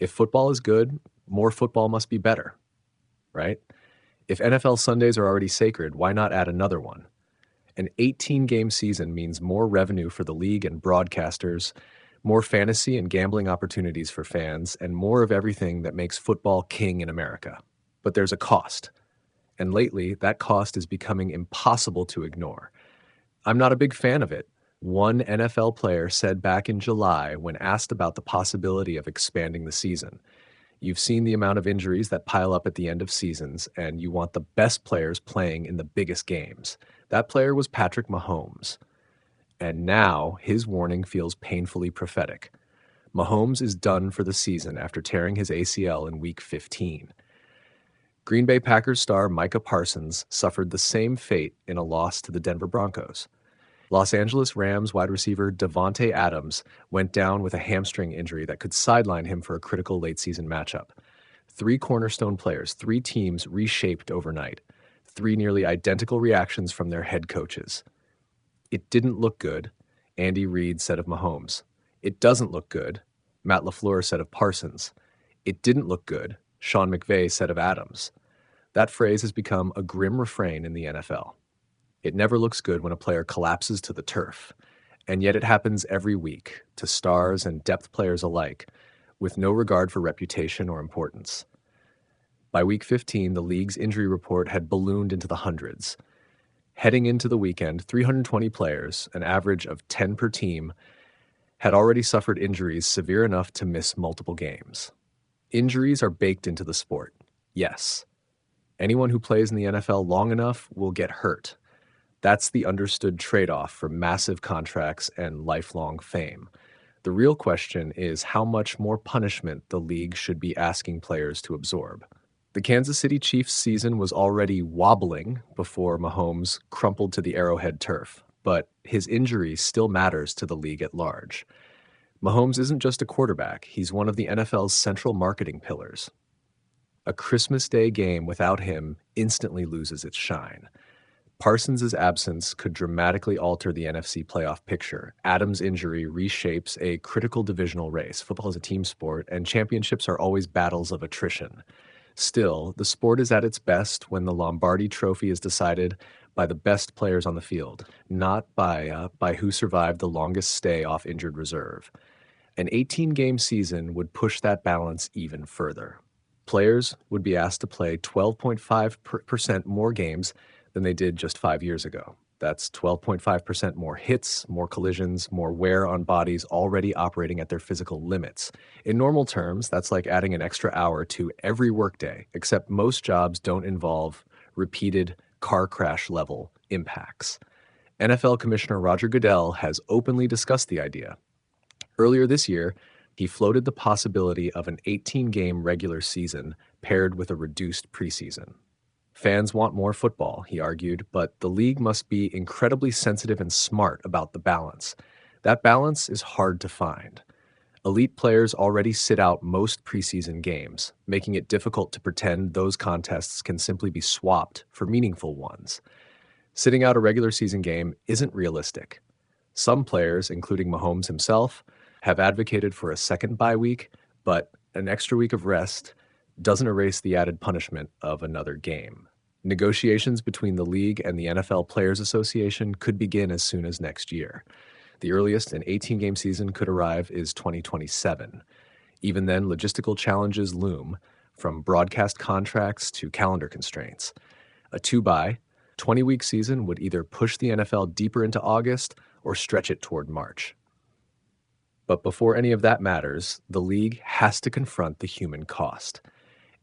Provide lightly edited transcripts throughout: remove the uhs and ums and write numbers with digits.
If football is good, more football must be better, right? If NFL Sundays are already sacred, why not add another one? An 18-game season means more revenue for the league and broadcasters, more fantasy and gambling opportunities for fans, and more of everything that makes football king in America. But there's a cost, and lately that cost is becoming impossible to ignore. I'm not a big fan of it. One NFL player said back in July when asked about the possibility of expanding the season, "You've seen the amount of injuries that pile up at the end of seasons, and you want the best players playing in the biggest games." That player was Patrick Mahomes. And now his warning feels painfully prophetic. Mahomes is done for the season after tearing his ACL in Week 15. Green Bay Packers star Micah Parsons suffered the same fate in a loss to the Denver Broncos. Los Angeles Rams wide receiver Davante Adams went down with a hamstring injury that could sideline him for a critical late-season matchup. 3 cornerstone players, 3 teams reshaped overnight. 3 nearly identical reactions from their head coaches. It didn't look good, Andy Reid said of Mahomes. It doesn't look good, Matt LaFleur said of Parsons. It didn't look good, Sean McVay said of Adams. That phrase has become a grim refrain in the NFL. It never looks good when a player collapses to the turf, and yet it happens every week to stars and depth players alike, with no regard for reputation or importance. By Week 15, the league's injury report had ballooned into the hundreds. Heading into the weekend, 320 players, an average of 10 per team, had already suffered injuries severe enough to miss multiple games. Injuries are baked into the sport, yes. Anyone who plays in the NFL long enough will get hurt. That's the understood trade-off for massive contracts and lifelong fame. The real question is how much more punishment the league should be asking players to absorb. The Kansas City Chiefs season was already wobbling before Mahomes crumpled to the Arrowhead turf, but his injury still matters to the league at large. Mahomes isn't just a quarterback, he's one of the NFL's central marketing pillars. A Christmas Day game without him instantly loses its shine. Parsons' absence could dramatically alter the NFC playoff picture. Adams' injury reshapes a critical divisional race. Football is a team sport, and championships are always battles of attrition. Still, the sport is at its best when the Lombardi Trophy is decided by the best players on the field, not by who survived the longest stay off injured reserve. An 18-game season would push that balance even further. Players would be asked to play 12.5% more games than they did just 5 years ago. That's 12.5% more hits, more collisions, more wear on bodies already operating at their physical limits. In normal terms, that's like adding an extra hour to every workday, except most jobs don't involve repeated car crash level impacts. NFL Commissioner Roger Goodell has openly discussed the idea. Earlier this year, he floated the possibility of an 18-game regular season paired with a reduced preseason. Fans want more football, he argued, but the league must be incredibly sensitive and smart about the balance. That balance is hard to find. Elite players already sit out most preseason games, making it difficult to pretend those contests can simply be swapped for meaningful ones. Sitting out a regular season game isn't realistic. Some players, including Mahomes himself, have advocated for a second bye week, but an extra week of rest doesn't erase the added punishment of another game. Negotiations between the league and the NFL Players Association could begin as soon as next year. The earliest an 18-game season could arrive is 2027. Even then, logistical challenges loom, from broadcast contracts to calendar constraints. A 2-bye, 20-week season would either push the NFL deeper into August or stretch it toward March. But before any of that matters, the league has to confront the human cost.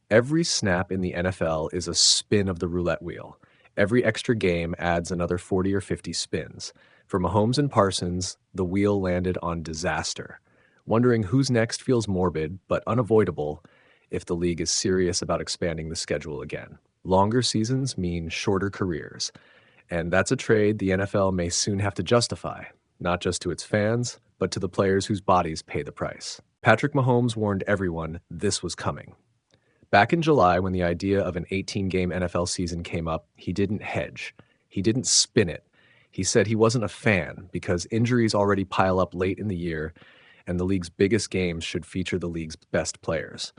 Every snap in the NFL is a spin of the roulette wheel. Every extra game adds another 40 or 50 spins. For Mahomes and Parsons, the wheel landed on disaster. Wondering who's next feels morbid, but unavoidable if the league is serious about expanding the schedule again. Longer seasons mean shorter careers. And that's a trade the NFL may soon have to justify, not just to its fans, but to the players whose bodies pay the price. Patrick Mahomes warned everyone this was coming. Back in July, when the idea of an 18-game NFL season came up, he didn't hedge. He didn't spin it. He said he wasn't a fan because injuries already pile up late in the year, and the league's biggest games should feature the league's best players.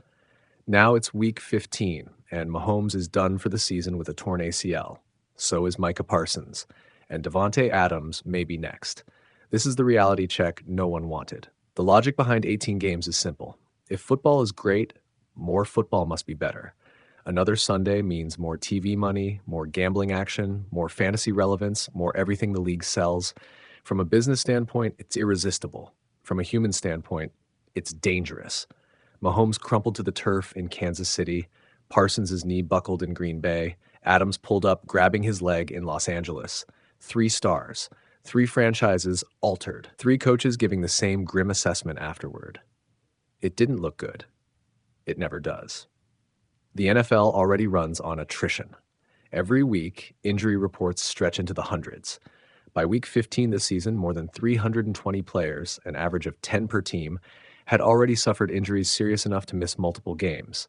Now it's week 15, and Mahomes is done for the season with a torn ACL. So is Micah Parsons, and Davante Adams may be next. This is the reality check no one wanted. The logic behind 18 games is simple. If football is great, more football must be better. Another Sunday means more TV money, more gambling action, more fantasy relevance, more everything the league sells. From a business standpoint, it's irresistible. From a human standpoint, it's dangerous. Mahomes crumpled to the turf in Kansas City. Parsons' knee buckled in Green Bay. Adams pulled up, grabbing his leg in Los Angeles. 3 stars. 3 franchises altered. 3 coaches giving the same grim assessment afterward. It didn't look good. It never does. The NFL already runs on attrition. Every week, injury reports stretch into the hundreds. By week 15 this season, more than 320 players, an average of 10 per team, had already suffered injuries serious enough to miss multiple games.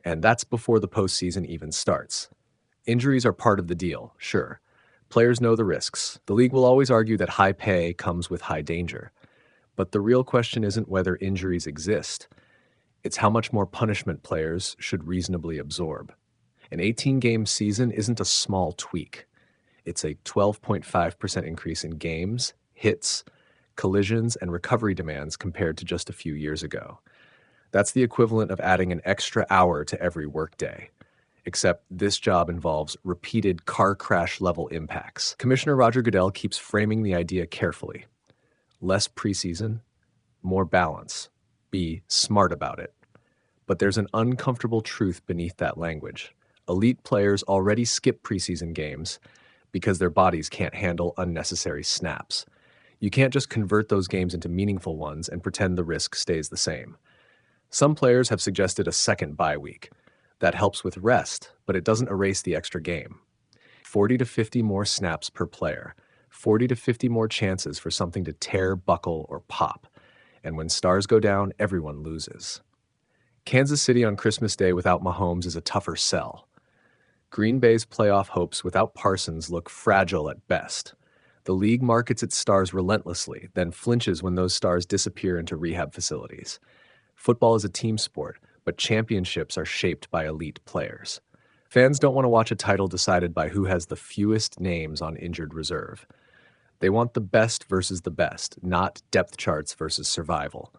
And that's before the postseason even starts. Injuries are part of the deal, sure. Players know the risks. The league will always argue that high pay comes with high danger. But the real question isn't whether injuries exist. It's how much more punishment players should reasonably absorb. An 18-game season isn't a small tweak. It's a 12.5% increase in games, hits, collisions, and recovery demands compared to just a few years ago. That's the equivalent of adding an extra hour to every workday. Except this job involves repeated car crash-level impacts. Commissioner Roger Goodell keeps framing the idea carefully. Less preseason, more balance. Be smart about it. But there's an uncomfortable truth beneath that language. Elite players already skip preseason games because their bodies can't handle unnecessary snaps. You can't just convert those games into meaningful ones and pretend the risk stays the same. Some players have suggested a second bye week. That helps with rest, but it doesn't erase the extra game. 40 to 50 more snaps per player. 40 to 50 more chances for something to tear, buckle, or pop. And when stars go down, everyone loses. Kansas City on Christmas Day without Mahomes is a tougher sell. Green Bay's playoff hopes without Parsons look fragile at best. The league markets its stars relentlessly, then flinches when those stars disappear into rehab facilities. Football is a team sport, but championships are shaped by elite players. Fans don't want to watch a title decided by who has the fewest names on injured reserve. They want the best versus the best, not depth charts versus survival.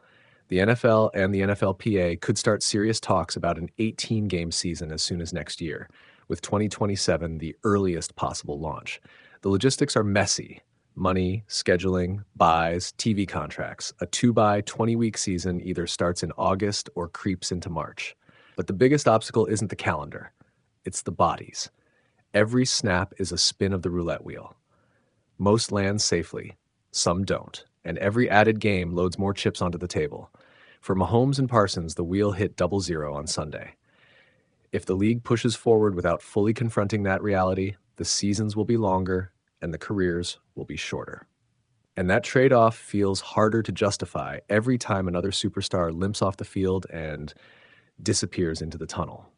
The NFL and the NFLPA could start serious talks about an 18-game season as soon as next year, with 2027 the earliest possible launch. The logistics are messy. Money, scheduling, buys, TV contracts. A 2-bye, 20-week season either starts in August or creeps into March. But the biggest obstacle isn't the calendar. It's the bodies. Every snap is a spin of the roulette wheel. Most land safely, some don't, and every added game loads more chips onto the table. For Mahomes and Parsons, the wheel hit 00 on Sunday. If the league pushes forward without fully confronting that reality, the seasons will be longer and the careers will be shorter. And that trade-off feels harder to justify every time another superstar limps off the field and disappears into the tunnel.